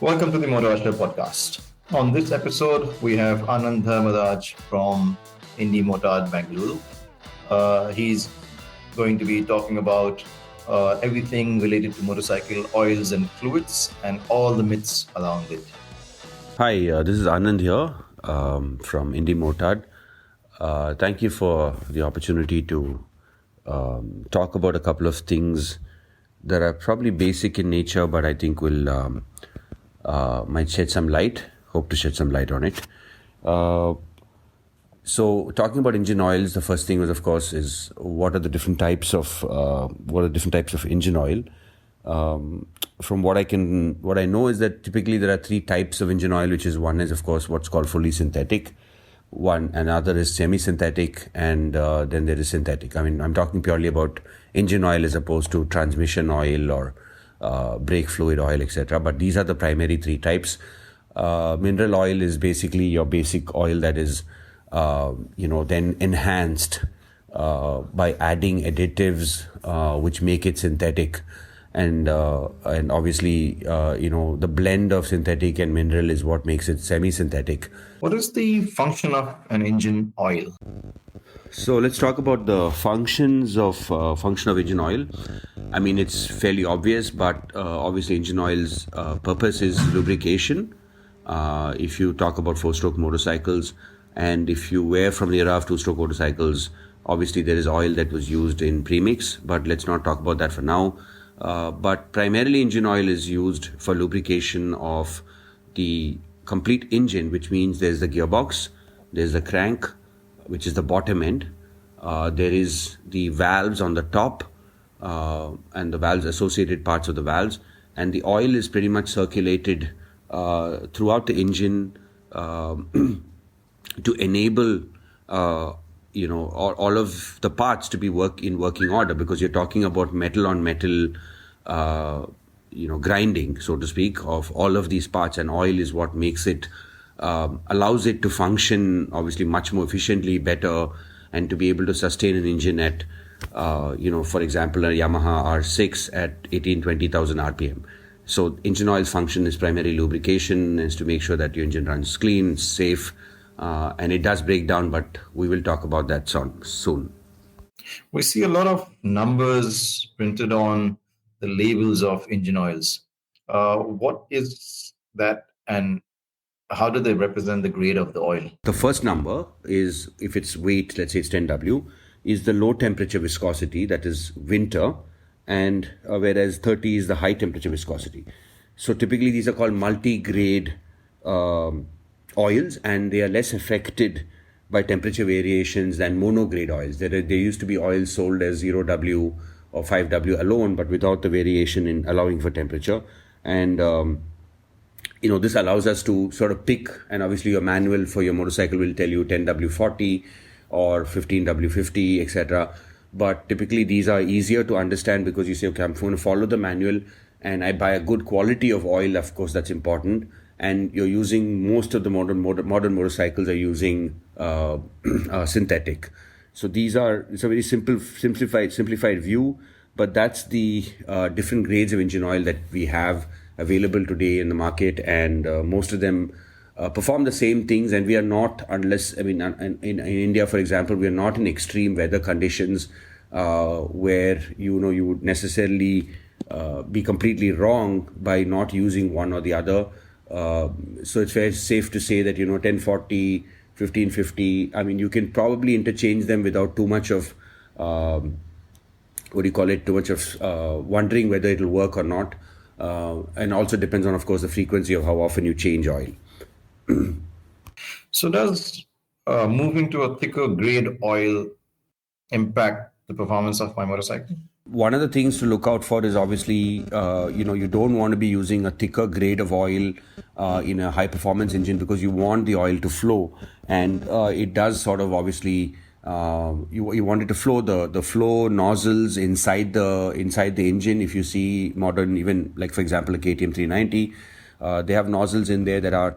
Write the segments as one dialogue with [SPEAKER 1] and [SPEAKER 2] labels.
[SPEAKER 1] Welcome to the Motivational Podcast. On this episode, we have Anand Dharamraj from Indimotard, Bangalore. He's going to be talking about everything related to motorcycle oils and fluids and all the myths around it.
[SPEAKER 2] Hi, this is Anand here from Indimotard. Thank you for the opportunity to talk about a couple of things that are probably basic in nature, but I think will might shed some light. Hope to shed some light on it. So, talking about engine oils, the first thing was, of course, is what are the different types of engine oil. From what I know is that typically there are three types of engine oil, which is one is, of course, what's called fully synthetic. Another is semi-synthetic, and then there is synthetic. I mean, I'm talking purely about engine oil as opposed to transmission oil or brake fluid oil, etc. But these are the primary three types. Mineral oil is basically your basic oil that is, then enhanced by adding additives which make it synthetic. And obviously, the blend of synthetic and mineral is what makes it semi-synthetic.
[SPEAKER 1] What is the function of an engine oil?
[SPEAKER 2] So let's talk about the function of engine oil. I mean, it's fairly obvious, but obviously engine oil's purpose is lubrication. If you talk about four-stroke motorcycles, and if you were from the era of two-stroke motorcycles, obviously there is oil that was used in premix, but let's not talk about that for now. But primarily engine oil is used for lubrication of the complete engine, which means there's the gearbox, there's the crank, which is the bottom end, there is the valves on the top, and the valves, associated parts of the valves, and the oil is pretty much circulated throughout the engine to enable all of the parts to be in working order, because you're talking about metal on metal grinding, so to speak, of all of these parts, and oil is what makes it allows it to function obviously much more efficiently, better, and to be able to sustain an engine at for example, a Yamaha R6 at 18,000-20,000 RPM. So engine oil's function is primarily lubrication, is to make sure that your engine runs clean, safe, and it does break down, but we will talk about that soon.
[SPEAKER 1] We see a lot of numbers printed on the labels of engine oils. What is that, and how do they represent the grade of the oil?
[SPEAKER 2] The first number is, if it's weight, let's say it's 10W, is the low temperature viscosity, that is winter, and whereas 30 is the high temperature viscosity. So typically these are called multi-grade oils, and they are less affected by temperature variations than monograde oils. There used to be oils sold as 0W or 5W alone, but without the variation in allowing for temperature. And this allows us to sort of pick, and obviously your manual for your motorcycle will tell you 10W40 or 15W50, etc. But typically these are easier to understand because you say, okay, I'm going to follow the manual and I buy a good quality of oil. Of course, that's important. And you're using, most of the modern motorcycles are using synthetic. So it's a very simplified view, but that's the different grades of engine oil that we have available today in the market, and most of them perform the same things. And we are not, in India, for example, we are not in extreme weather conditions where you would necessarily be completely wrong by not using one or the other. So it's very safe to say that 1040, 1550, you can probably interchange them without too much of wondering whether it'll work or not. And also depends on, of course, the frequency of how often you change oil.
[SPEAKER 1] So does moving to a thicker grade oil impact the performance of my motorcycle?
[SPEAKER 2] One of the things to look out for is obviously, you don't want to be using a thicker grade of oil in a high performance engine, because you want the oil to flow, and it does sort of obviously you want it to flow. The flow nozzles inside the engine. If you see modern, even like for example a KTM 390, they have nozzles in there that are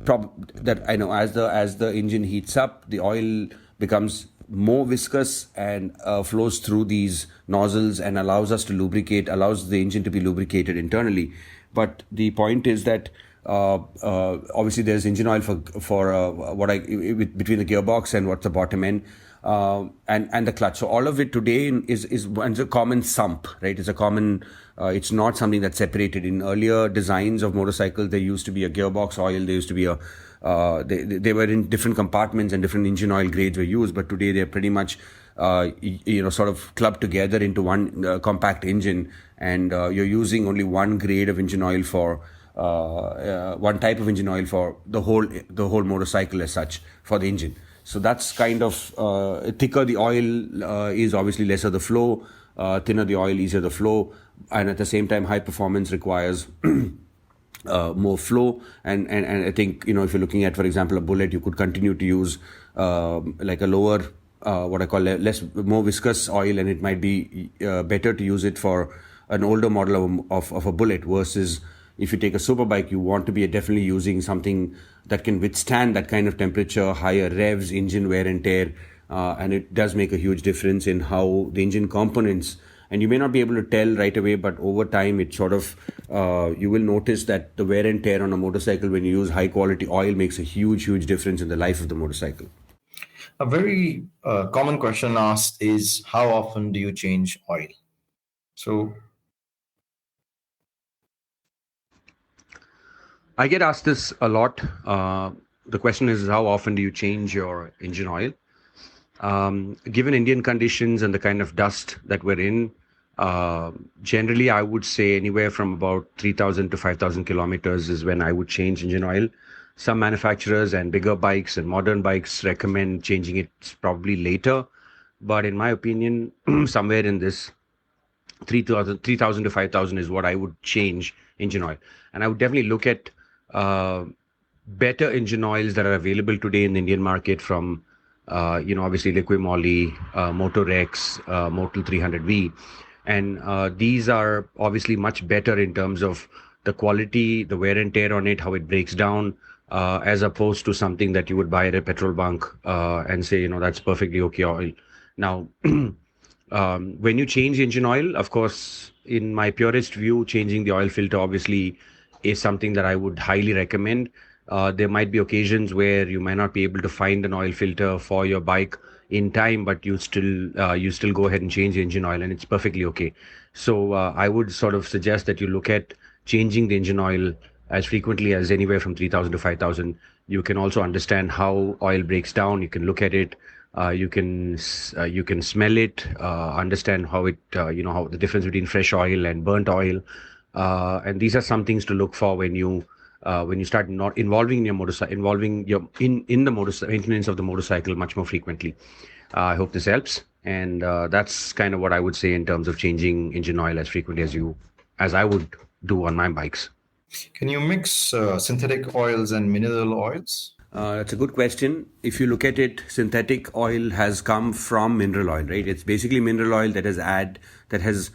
[SPEAKER 2] as the engine heats up, the oil becomes more viscous and flows through these nozzles and allows the engine to be lubricated internally. But the point is that Obviously, there's engine oil for between the gearbox and what's the bottom end, and the clutch. So all of it today is a common sump, right? It's a common. It's not something that's separated. In earlier designs of motorcycles, there used to be a gearbox oil. There used to be a they were in different compartments and different engine oil grades were used. But today they're pretty much sort of clubbed together into one compact engine, and you're using only one grade of engine oil for one type of engine oil for the whole motorcycle as such for the engine. So that's kind of thicker the oil is, obviously lesser the flow, thinner the oil, easier the flow, and at the same time high performance requires more flow, and I think, if you're looking at, for example, a Bullet, you could continue to use like a lower what I call more viscous oil, and it might be better to use it for an older model of a Bullet versus if you take a superbike. You want to be definitely using something that can withstand that kind of temperature, higher revs, engine wear and tear, and it does make a huge difference in how the engine components. And you may not be able to tell right away, but over time, it sort of, you will notice that the wear and tear on a motorcycle when you use high quality oil makes a huge, huge difference in the life of the motorcycle.
[SPEAKER 1] A very common question asked is, how often do you change oil? So
[SPEAKER 2] I get asked this a lot. The question is, how often do you change your engine oil? Given Indian conditions and the kind of dust that we're in, generally I would say anywhere from about 3,000 to 5,000 kilometers is when I would change engine oil. Some manufacturers and bigger bikes and modern bikes recommend changing it probably later. But in my opinion, somewhere in this 3,000 to 5,000 is what I would change engine oil. And I would definitely look at better engine oils that are available today in the Indian market from, obviously Liqui-Moly, Motorex, Motul 300V. And these are obviously much better in terms of the quality, the wear and tear on it, how it breaks down, as opposed to something that you would buy at a petrol bunk and say, that's perfectly okay oil. Now, when you change engine oil, of course, in my purest view, changing the oil filter obviously is something that I would highly recommend. There might be occasions where you might not be able to find an oil filter for your bike in time, but you still go ahead and change the engine oil, and it's perfectly okay. So I would sort of suggest that you look at changing the engine oil as frequently as anywhere from 3,000 to 5,000. You can also understand how oil breaks down. You can look at it. You can smell it, understand how it, how the difference between fresh oil and burnt oil. And these are some things to look for when you start not involving your motorcycle, in the motorcycle maintenance of the motorcycle much more frequently. I hope this helps, and that's kind of what I would say in terms of changing engine oil as frequently as I would do on my bikes.
[SPEAKER 1] Can you mix synthetic oils and mineral oils?
[SPEAKER 2] That's a good question. If you look at it, synthetic oil has come from mineral oil, right? It's basically mineral oil that has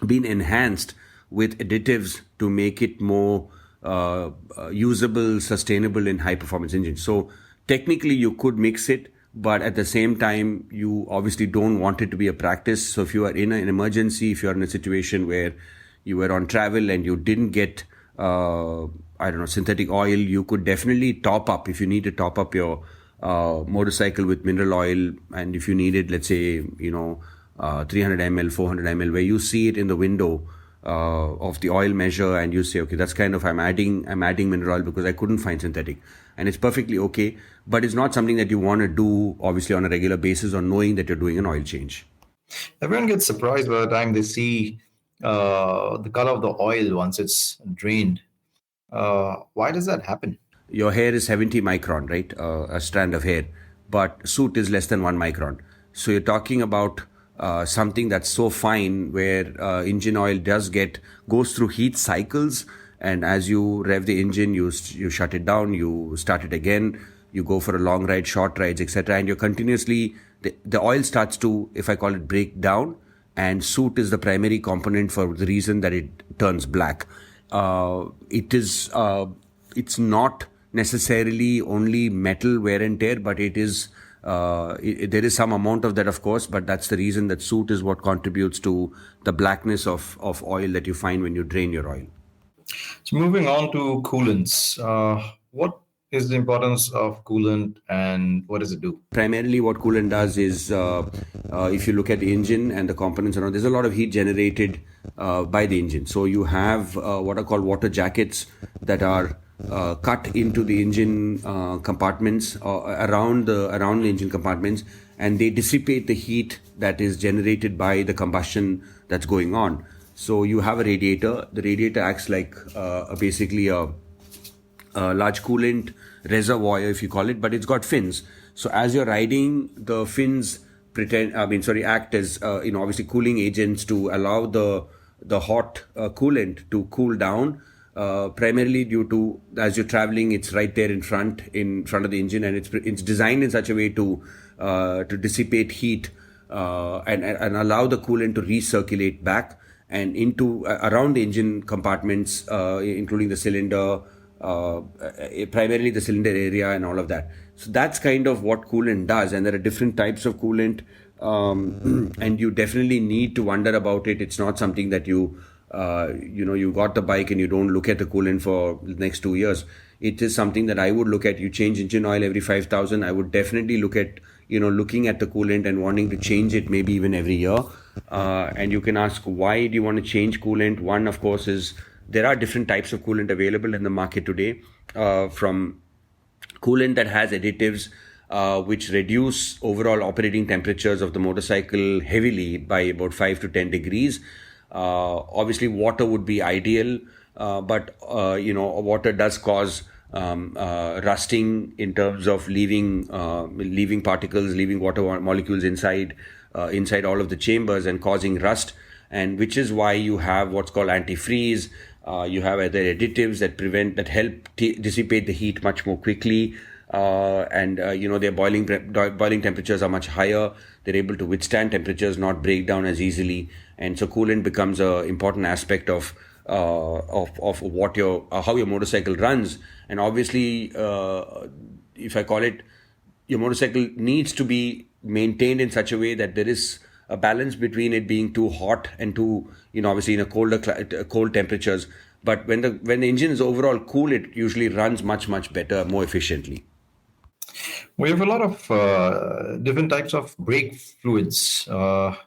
[SPEAKER 2] been enhanced with additives to make it more usable, sustainable in high performance engines. So technically you could mix it, but at the same time, you obviously don't want it to be a practice. So if you are in an emergency, if you're in a situation where you were on travel and you didn't get, synthetic oil, you could definitely top up if you need to top up your motorcycle with mineral oil. And if you needed, let's say, 300 ml, 400 ml, where you see it in the window of the oil measure, and you say, okay, that's kind of, I'm adding mineral oil because I couldn't find synthetic, and it's perfectly okay. But it's not something that you want to do obviously on a regular basis or knowing that you're doing an oil change.
[SPEAKER 1] Everyone gets surprised by the time they see the color of the oil once it's drained. Why does that happen?
[SPEAKER 2] Your hair is 70 micron, right? A strand of hair, but soot is less than 1 micron. So you're talking about something that's so fine, where engine oil goes through heat cycles, and as you rev the engine, you shut it down, you start it again, you go for a long ride, short rides, etc., and you're continuously, the oil starts to, if I call it, break down, and soot is the primary component for the reason that it turns black. It's not necessarily only metal wear and tear, but it is there is some amount of that, of course, but that's the reason that soot is what contributes to the blackness of oil that you find when you drain your oil.
[SPEAKER 1] So moving on to coolants, what is the importance of coolant and what does it do?
[SPEAKER 2] Primarily, what coolant does is, if you look at the engine and the components around, there's a lot of heat generated by the engine. So you have what are called water jackets that are cut into the engine compartments around the engine compartments, and they dissipate the heat that is generated by the combustion that's going on. So you have a radiator. The radiator acts like basically a large coolant reservoir, if you call it, but it's got fins. So as you're riding, the fins act as obviously cooling agents to allow the hot coolant to cool down. Primarily due to, as you're traveling, it's right there in front of the engine, and it's designed in such a way to dissipate heat and allow the coolant to recirculate back and into around the engine compartments, including the cylinder, primarily the cylinder area and all of that. So that's kind of what coolant does, and there are different types of coolant, and you definitely need to wonder about it. It's not something that you got the bike and you don't look at the coolant for the next 2 years. It is something that I would look at. You change engine oil every 5,000. I would definitely look at looking at the coolant and wanting to change it maybe even every year. And you can ask, why do you want to change coolant? One, of course, is there are different types of coolant available in the market today, from coolant that has additives which reduce overall operating temperatures of the motorcycle heavily by about 5 to 10 degrees. Obviously, water would be ideal, but water does cause rusting in terms of leaving particles, leaving water molecules inside all of the chambers and causing rust. And which is why you have what's called antifreeze. You have other additives that help dissipate the heat much more quickly. Their boiling temperatures are much higher. They're able to withstand temperatures, not break down as easily. And so coolant becomes an important aspect of what how your motorcycle runs. And obviously, if I call it, your motorcycle needs to be maintained in such a way that there is a balance between it being too hot and too, obviously in a cold temperatures. But when the engine is overall cool, it usually runs much, much better, more efficiently.
[SPEAKER 1] We have a lot of different types of brake fluids, .4,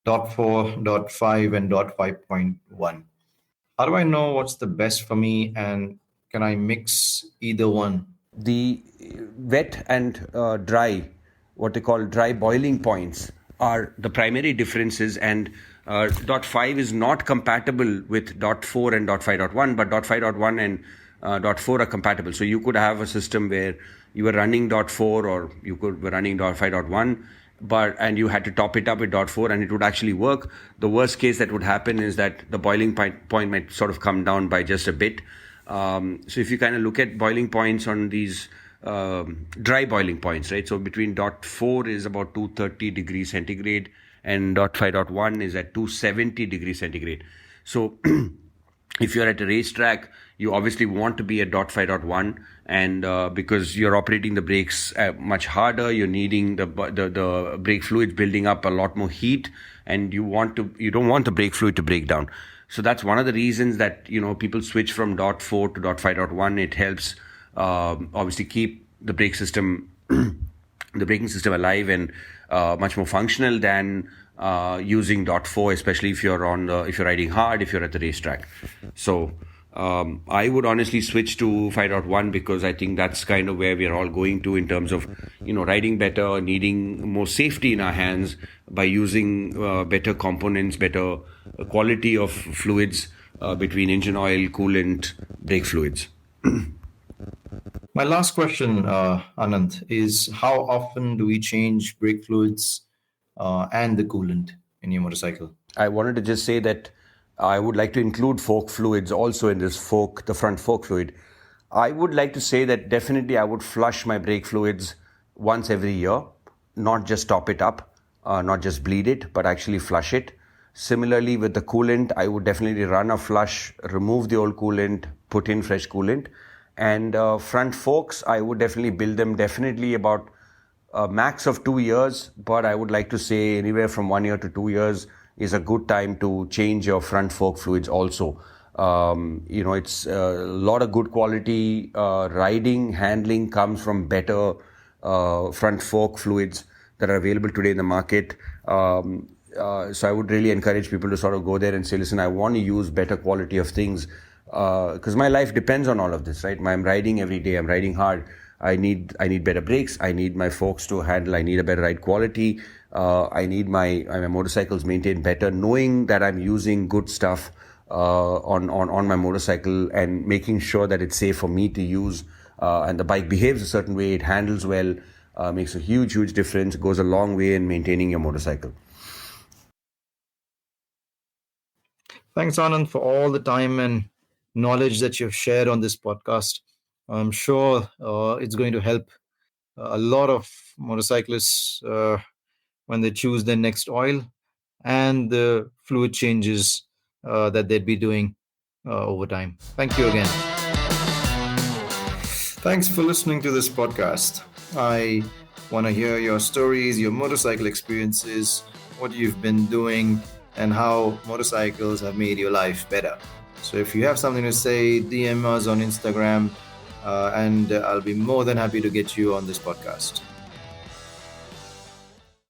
[SPEAKER 1] .5, and .5.1. How do I know what's the best for me, and can I mix either one?
[SPEAKER 2] The wet and dry, what they call dry boiling points, are the primary differences, and .5 is not compatible with .4 and .5.1, but .5.1 and .4 are compatible. So you could have a system where you were running .4 or you could be running .5.1, and you had to top it up with .4 and it would actually work. The worst case that would happen is that the boiling point might sort of come down by just a bit. So if you kind of look at boiling points on these dry boiling points, right? So between .4 is about 230 degrees centigrade and .5.1 is at 270 degrees centigrade. So if you're at a racetrack, you obviously want to be at .5.1, and because you're operating the brakes much harder, you're needing the brake fluid building up a lot more heat, and you don't want the brake fluid to break down. So that's one of the reasons that people switch from .4 to .5.1. It helps obviously keep the brake system, the braking system alive and much more functional than using .4, especially if you're riding hard, if you're at the racetrack. So I would honestly switch to 5.1 because I think that's kind of where we're all going to in terms of riding better, needing more safety in our hands by using better components, better quality of fluids between engine oil, coolant, brake fluids.
[SPEAKER 1] My last question, Anand, is how often do we change brake fluids and the coolant in your motorcycle?
[SPEAKER 2] I wanted to just say that I would like to include fork fluids also in this the front fork fluid. I would like to say that definitely I would flush my brake fluids once every year, not just top it up, not just bleed it, but actually flush it. Similarly with the coolant, I would definitely run a flush, remove the old coolant, put in fresh coolant. And front forks, I would definitely build them definitely about a max of 2 years, but I would like to say anywhere from 1 year to 2 years is a good time to change your front fork fluids also. It's a lot of good quality riding, handling comes from better front fork fluids that are available today in the market. So I would really encourage people to sort of go there and say, listen, I want to use better quality of things because my life depends on all of this, right? I'm riding every day. I'm riding hard. I need better brakes. I need my forks to handle. I need a better ride quality. I need my motorcycles maintained better. Knowing that I'm using good stuff on my motorcycle and making sure that it's safe for me to use, and the bike behaves a certain way, it handles well, makes a huge difference. Goes a long way in maintaining your motorcycle.
[SPEAKER 1] Thanks, Anand, for all the time and knowledge that you've shared on this podcast. I'm sure it's going to help a lot of motorcyclists when they choose their next oil and the fluid changes that they'd be doing over time. Thank you again. Thanks for listening to this podcast. I want to hear your stories, your motorcycle experiences, what you've been doing, and how motorcycles have made your life better. So if you have something to say, DM us on Instagram, and I'll be more than happy to get you on this podcast.